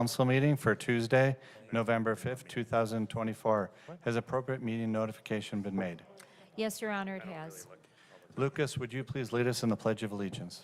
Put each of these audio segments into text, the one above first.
council meeting for Tuesday, November 5th, 2024. Has appropriate meeting notification been made? Yes, Your Honor, it has. Lucas, would you please lead us in the Pledge of Allegiance?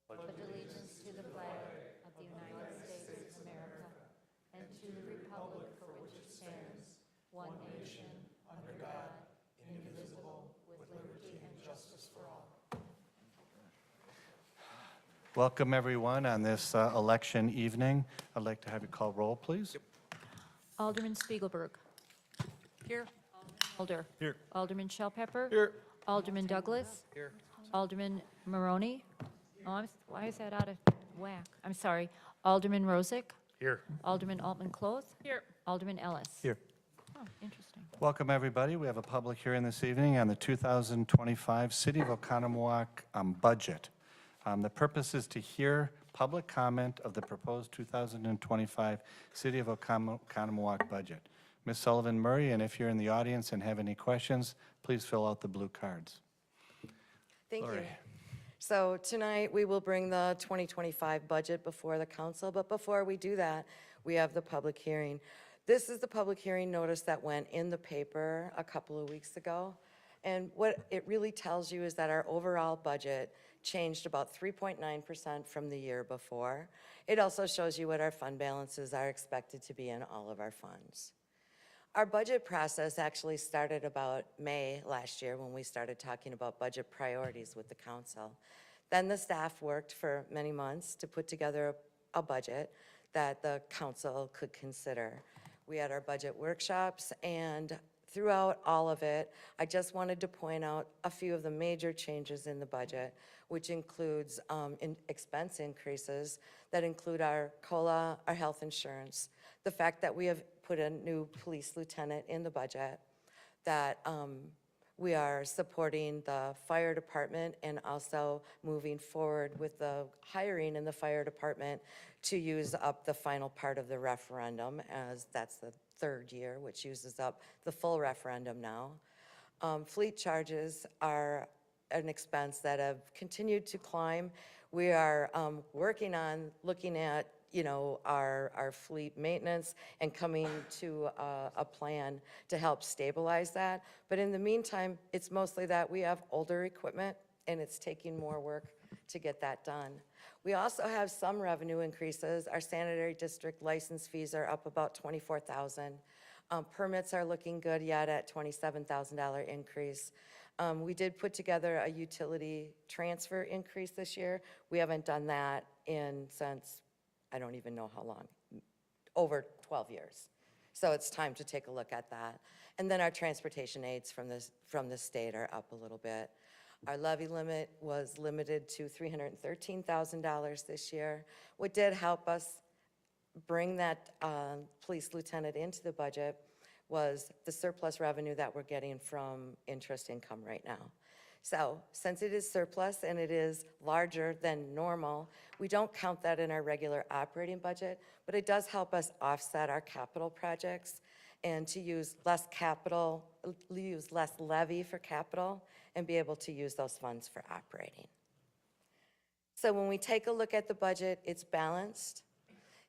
Pledge allegiance to the flag of the United States of America and to the republic for which it stands, one nation, under God, indivisible, with liberty and justice for all. Welcome, everyone, on this election evening. I'd like to have you call roll, please. Alderman Spiegelberg. Here. Alder. Here. Alderman Shellpepper. Here. Alderman Douglas. Here. Alderman Maroney. Why is that out of whack? I'm sorry. Alderman Rozak. Here. Alderman Altman-Cloth. Here. Alderman Ellis. Here. Oh, interesting. Welcome, everybody. We have a public hearing this evening on the 2025 City of Oconomowoc budget. The purpose is to hear public comment of the proposed 2025 City of Oconomowoc budget. Ms. Sullivan Murray, and if you're in the audience and have any questions, please fill out the blue cards. Thank you. Lori. So tonight, we will bring the 2025 budget before the council, but before we do that, we have the public hearing. This is the public hearing notice that went in the paper a couple of weeks ago, and what it really tells you is that our overall budget changed about 3.9% from the year before. It also shows you what our fund balances are expected to be in all of our funds. Our budget process actually started about May last year when we started talking about budget priorities with the council. Then the staff worked for many months to put together a budget that the council could consider. We had our budget workshops, and throughout all of it, I just wanted to point out a few of the major changes in the budget, which includes expense increases that include our COLA, our health insurance, the fact that we have put a new police lieutenant in the budget, that we are supporting the fire department and also moving forward with the hiring in the fire department to use up the final part of the referendum, as that's the third year, which uses up the full referendum now. Fleet charges are an expense that have continued to climb. We are working on looking at our fleet maintenance and coming to a plan to help stabilize that. But in the meantime, it's mostly that we have older equipment and it's taking more work to get that done. We also have some revenue increases. Our sanitary district license fees are up about $24,000. Permits are looking good yet at $27,000 increase. We did put together a utility transfer increase this year. We haven't done that since I don't even know how long, over 12 years. So it's time to take a look at that. And then our transportation aids from the state are up a little bit. Our levy limit was limited to $313,000 this year. What did help us bring that police lieutenant into the budget was the surplus revenue that we're getting from interest income right now. So since it is surplus and it is larger than normal, we don't count that in our regular operating budget, but it does help us offset our capital projects and to use less capital, use less levy for capital, and be able to use those funds for operating. So when we take a look at the budget, it's balanced.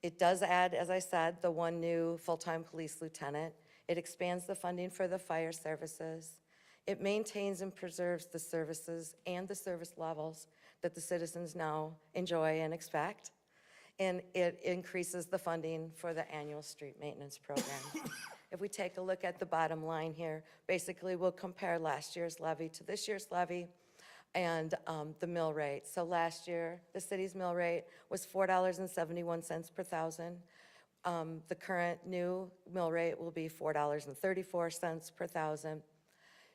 It does add, as I said, the one new full-time police lieutenant. It expands the funding for the fire services. It maintains and preserves the services and the service levels that the citizens now enjoy and expect. And it increases the funding for the annual street maintenance program. If we take a look at the bottom line here, basically we'll compare last year's levy to this year's levy and the mill rate. So last year, the city's mill rate was $4.71 per thousand. The current new mill rate will be $4.34 per thousand,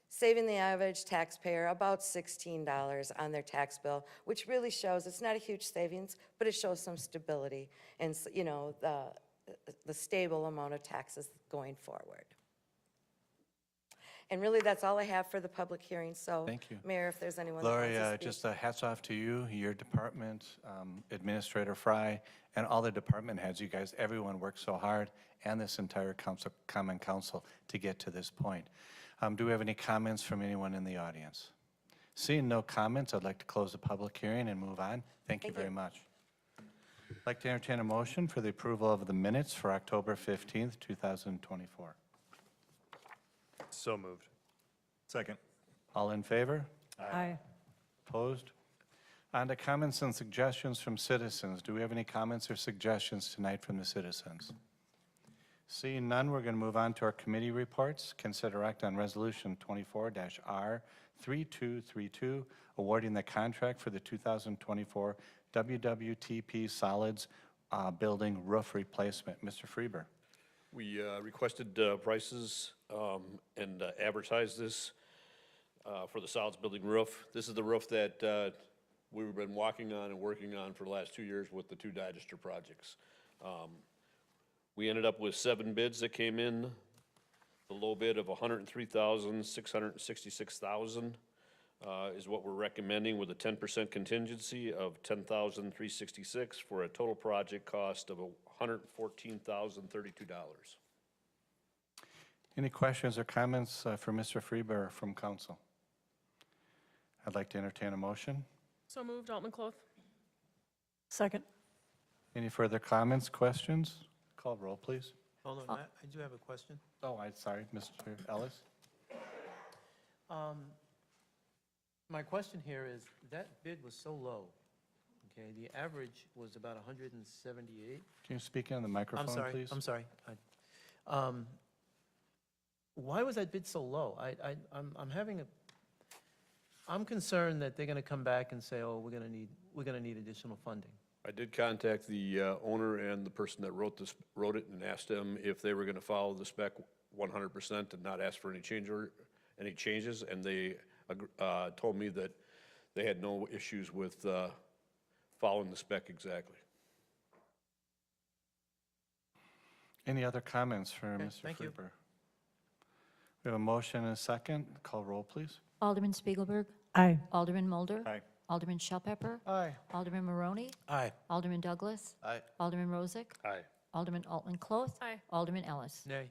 saving the average taxpayer about $16 on their tax bill, which really shows it's not a huge savings, but it shows some stability and the stable amount of taxes going forward. And really, that's all I have for the public hearing. So, Thank you. Mayor, if there's anyone that Lori, wants to speak. just hats off to you, your department, Administrator Fry, and all the department heads. You guys, everyone worked so hard, and this entire common council to get to this point. Do we have any comments from anyone in the audience? Seeing no comments, I'd like to close the public hearing and move on. Thank you Thank very you. much. I'd like to entertain a motion for the approval of the minutes for October 15th, 2024. So moved. Second. All in favor? Aye. Opposed? On to comments and suggestions from citizens. Do we have any comments or suggestions tonight from the citizens? Seeing none, we're going to move on to our committee reports. Consider act on Resolution 24-R3232, awarding the contract for the 2024 WWTP Solids Building Roof Replacement. Mr. Freeber. We requested prices and advertised this for the solids building roof. This is the roof that we've been walking on and working on for the last 2 years with the two digester projects. We ended up with 7 bids that came in. The low bid of $103,666,000 is what we're recommending, with a 10% contingency of $10,366 for a total project cost of $114,032. Any questions or comments for Mr. Freeber from council? I'd like to entertain a motion. So moved, Altman Cloth. Second. Any further comments, questions? Call roll, please. Hold on, Matt, I do have a question. Oh, I'm sorry, Mr. Ellis. My question here is, that bid was so low, okay? The average was about 178. Can you speak in the microphone, please? I'm sorry. Why was that bid so low? I'm concerned that they're gonna come back and say, oh, we're gonna need additional funding. I did contact the owner and the person that wrote it and asked them if they were gonna follow the spec 100% and not ask for any changes, and they told me that they had no issues with following the spec exactly. Any other comments for Okay, Mr. thank you. Freeber? We have a motion and a second. Call roll, please. Alderman Spiegelberg. Aye. Alderman Mulder. Aye. Alderman Shellpepper. Aye. Alderman Maroney. Aye. Alderman Douglas. Aye. Alderman Rozak. Aye. Alderman Altman Cloth. Aye. Alderman Ellis. Nay.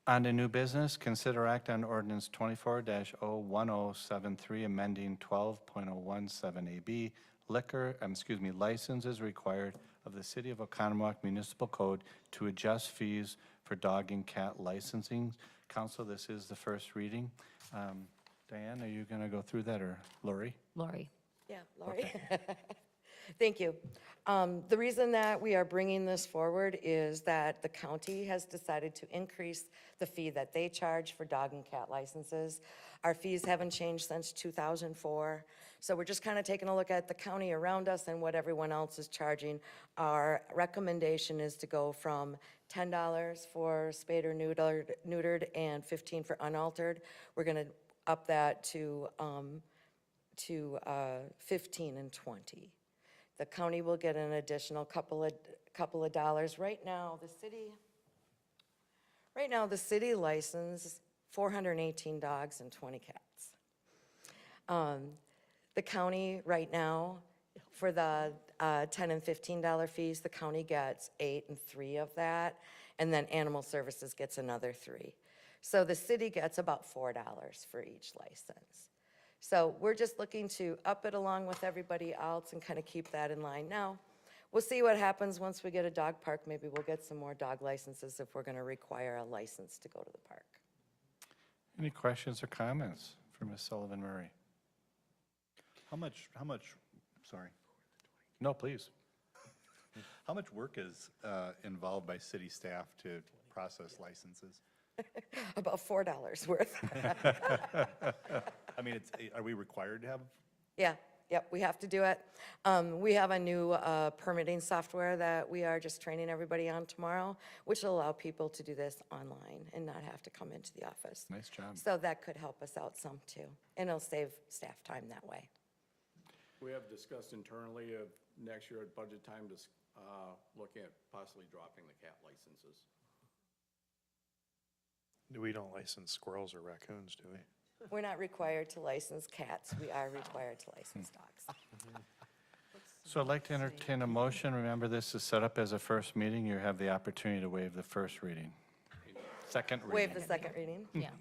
On to new business, consider act on ordinance 24-01073, amending 12.017AB, licenses required of the City of Oconomowoc Municipal Code to adjust fees for dog and cat licensing. Council, this is the first reading. Diane, are you going to go through that, or Lori? Lori. Yeah, Lori. Thank you. The reason that we are bringing this forward is that the county has decided to increase the fee that they charge for dog and cat licenses. Our fees haven't changed since 2004, so we're just kind of taking a look at the county around us and what everyone else is charging. Our recommendation is to go from $10 for spayed or neutered and $15 for unaltered. We're going to up that to 15 and 20. The county will get an additional couple of dollars. Right now, the city licenses 418 dogs and 20 cats. The county right now, for the $10 and $15 fees, the county gets 8 and 3 of that, and then Animal Services gets another 3. So the city gets about $4 for each license. So we're just looking to up it along with everybody else and kind of keep that in line. Now, we'll see what happens once we get a dog park. Maybe we'll get some more dog licenses if we're going to require a license to go to the park. Any questions or comments for Ms. Sullivan Murray? How much, sorry, No, please. how much work is involved by city staff to process licenses? About $4 worth. I mean, are we required to have? Yeah, yep, we have to do it. We have a new permitting software that we are just training everybody on tomorrow, which will allow people to do this online and not have to come into the office. Nice job. So that could help us out some too, and it'll save staff time that way. We have discussed internally of next year at budget time to look at possibly dropping the cat licenses. We don't license squirrels or raccoons, do we? We're not required to license cats, we are required to license dogs. So I'd like to entertain a motion. Remember, this is set up as a first meeting. You have the opportunity to waive the first reading. Second reading. Waive the second reading. Yeah.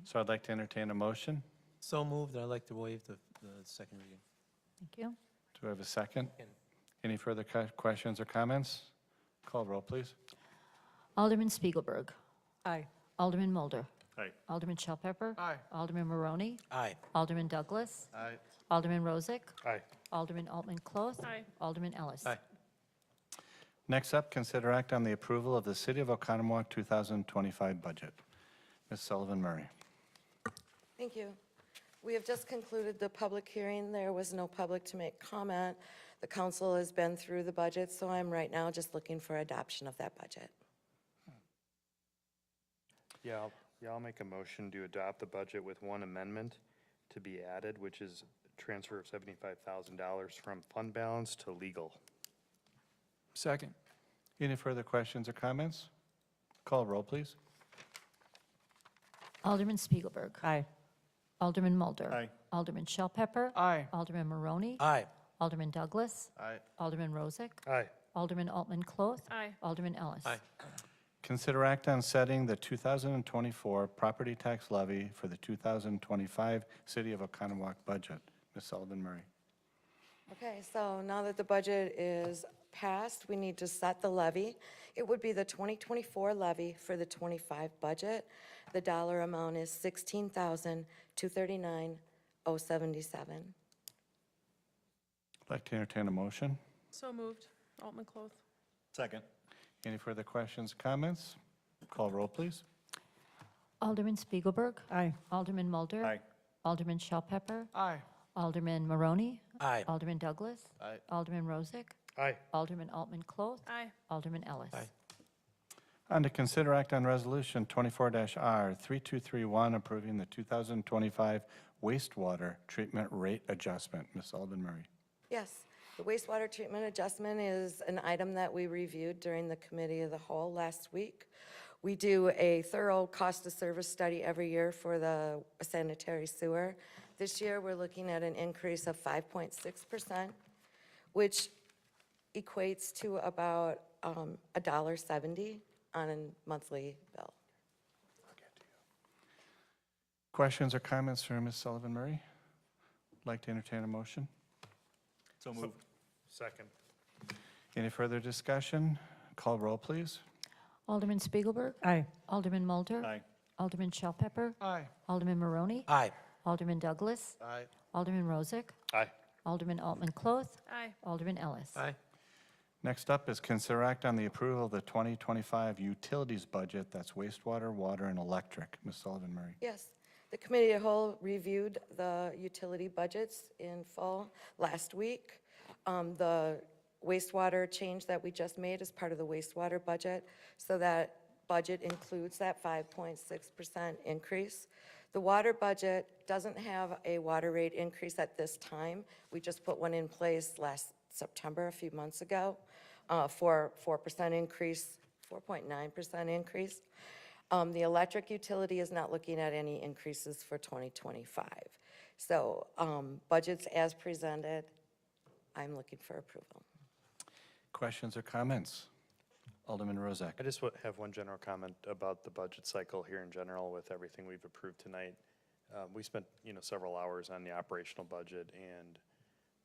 So I'd like to entertain a motion. So moved, I'd like to waive the second reading. Thank you. Do I have a second? Second. Any further questions or comments? Call roll, please. Alderman Spiegelberg. Aye. Alderman Mulder. Aye. Alderman Shell Pepper. Aye. Alderman Maroney. Aye. Alderman Douglas. Aye. Alderman Rozak. Aye. Alderman Altman Cloth. Aye. Alderman Ellis. Aye. Next up, consider act on the approval of the City of Oconomowoc 2025 budget. Ms. Sullivan Murray. Thank you. We have just concluded the public hearing. There was no public to make comment. The council has been through the budget, so I'm right now just looking for adoption of that budget. Yeah, I'll make a motion to adopt the budget with one amendment to be added, which is transfer of $75,000 from fund balance to legal. Second. Any further questions or comments? Call roll, please. Alderman Spiegelberg. Aye. Alderman Mulder. Aye. Alderman Shell Pepper. Aye. Alderman Maroney. Aye. Alderman Douglas. Aye. Alderman Rozak. Aye. Alderman Altman Cloth. Aye. Alderman Ellis. Aye. Consider act on setting the 2024 property tax levy for the 2025 City of Oconomowoc budget. Ms. Sullivan Murray. Okay, so now that the budget is passed, we need to set the levy. It would be the 2024 levy for the 25 budget. The dollar amount is $16,239,077. I'd like to entertain a motion. So moved. Altman Cloth. Second. Any further questions or comments? Call roll, please. Alderman Spiegelberg. Aye. Alderman Mulder. Aye. Alderman Shell Pepper. Aye. Alderman Maroney. Aye. Alderman Douglas. Aye. Alderman Rozak. Aye. Alderman Altman Cloth. Aye. Alderman Ellis. Aye. On to consider act on resolution 24-R3231 approving the 2025 wastewater treatment rate adjustment. Ms. Sullivan Murray. Yes, the wastewater treatment adjustment is an item that we reviewed during the committee of the whole last week. We do a thorough cost of service study every year for the sanitary sewer. This year, we're looking at an increase of 5.6%, which equates to about $1.70 on a monthly bill. Questions or comments for Ms. Sullivan Murray? Like to entertain a motion? So moved. Second. Any further discussion? Call roll, please. Alderman Spiegelberg. Aye. Alderman Mulder. Aye. Alderman Shell Pepper. Aye. Alderman Maroney. Aye. Alderman Douglas. Aye. Alderman Rozak. Aye. Alderman Altman Cloth. Aye. Alderman Ellis. Aye. Next up is consider act on the approval of the 2025 utilities budget. That's wastewater, water, and electric. Ms. Sullivan Murray. Yes, the committee of the whole reviewed the utility budgets in full last week. The wastewater change that we just made is part of the wastewater budget, so that budget includes that 5.6% increase. The water budget doesn't have a water rate increase at this time. We just put one in place last September, a few months ago, for 4% increase, 4.9% increase. The electric utility is not looking at any increases for 2025. So budgets as presented, I'm looking for approval. Questions or comments? Alderman Rozak. I just have one general comment about the budget cycle here in general with everything we've approved tonight. We spent, several hours on the operational budget and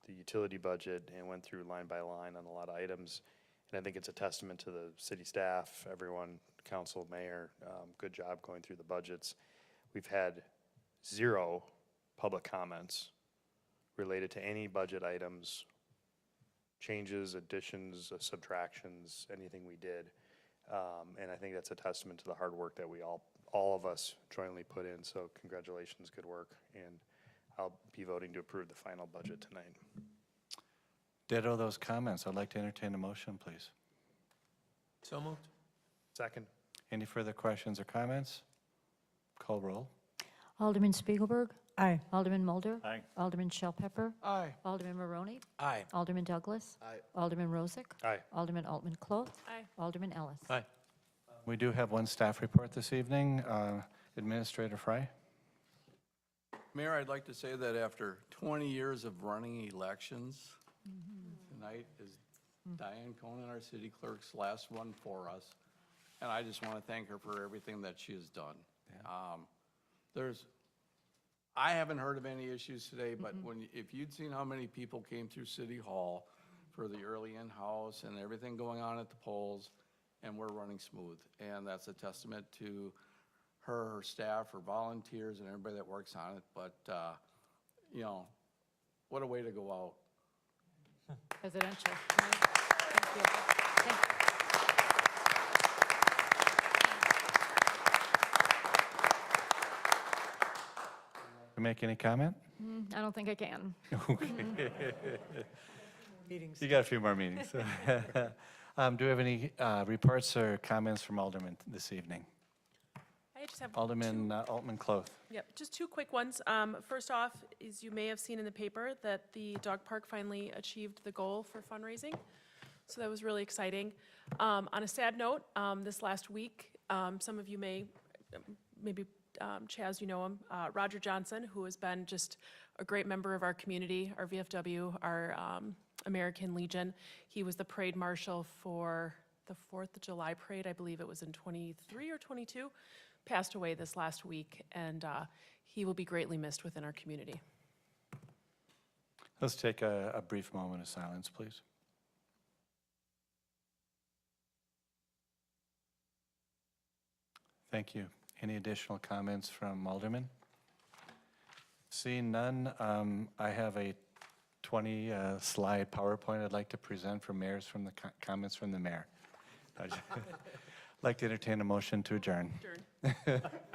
the utility budget and went through line by line on a lot of items. And I think it's a testament to the city staff, everyone, council, mayor, good job going through the budgets. We've had 0 public comments related to any budget items, changes, additions, subtractions, anything we did. And I think that's a testament to the hard work that we all of us jointly put in. So congratulations, good work. And I'll be voting to approve the final budget tonight. Ditto those comments. I'd like to entertain a motion, please. So moved. Second. Any further questions or comments? Call roll. Alderman Spiegelberg. Aye. Alderman Mulder. Aye. Alderman Shell Pepper. Aye. Alderman Maroney. Aye. Alderman Douglas. Aye. Alderman Rozak. Aye. Alderman Altman Cloth. Aye. Alderman Ellis. Aye. We do have one staff report this evening. Administrator Fry. Mayor, I'd like to say that after 20 years of running elections, tonight is Diane Conan, our city clerk's last one for us. And I just want to thank her for everything that she has done. I haven't heard of any issues today, but if you'd seen how many people came through City Hall for the early in-house and everything going on at the polls, and we're running smooth. And that's a testament to her staff, her volunteers, and everybody that works on it. But, you know, what a way to go out. Presidential. Thank you. Thank you. You make any comment? I don't think I can. Meetings. You got a few more meetings. Do we have any reports or comments from Alderman this evening? I just have Alderman Altman Cloth. Yep, just two quick ones. First off, is you may have seen in the paper that the dog park finally achieved the goal for fundraising. So that was really exciting. On a sad note, this last week, some of you maybe Chaz, you know him, Roger Johnson, who has been just a great member of our community, our VFW, our American Legion. He was the parade marshal for the 4th of July parade, I believe it was in 23 or 22, passed away this last week, and he will be greatly missed within our community. Let's take a brief moment of silence, please. Thank you. Any additional comments from Alderman? Seeing none, I have a 20-slide PowerPoint I'd like to present from the comments from the mayor. I'd like to entertain a motion to adjourn.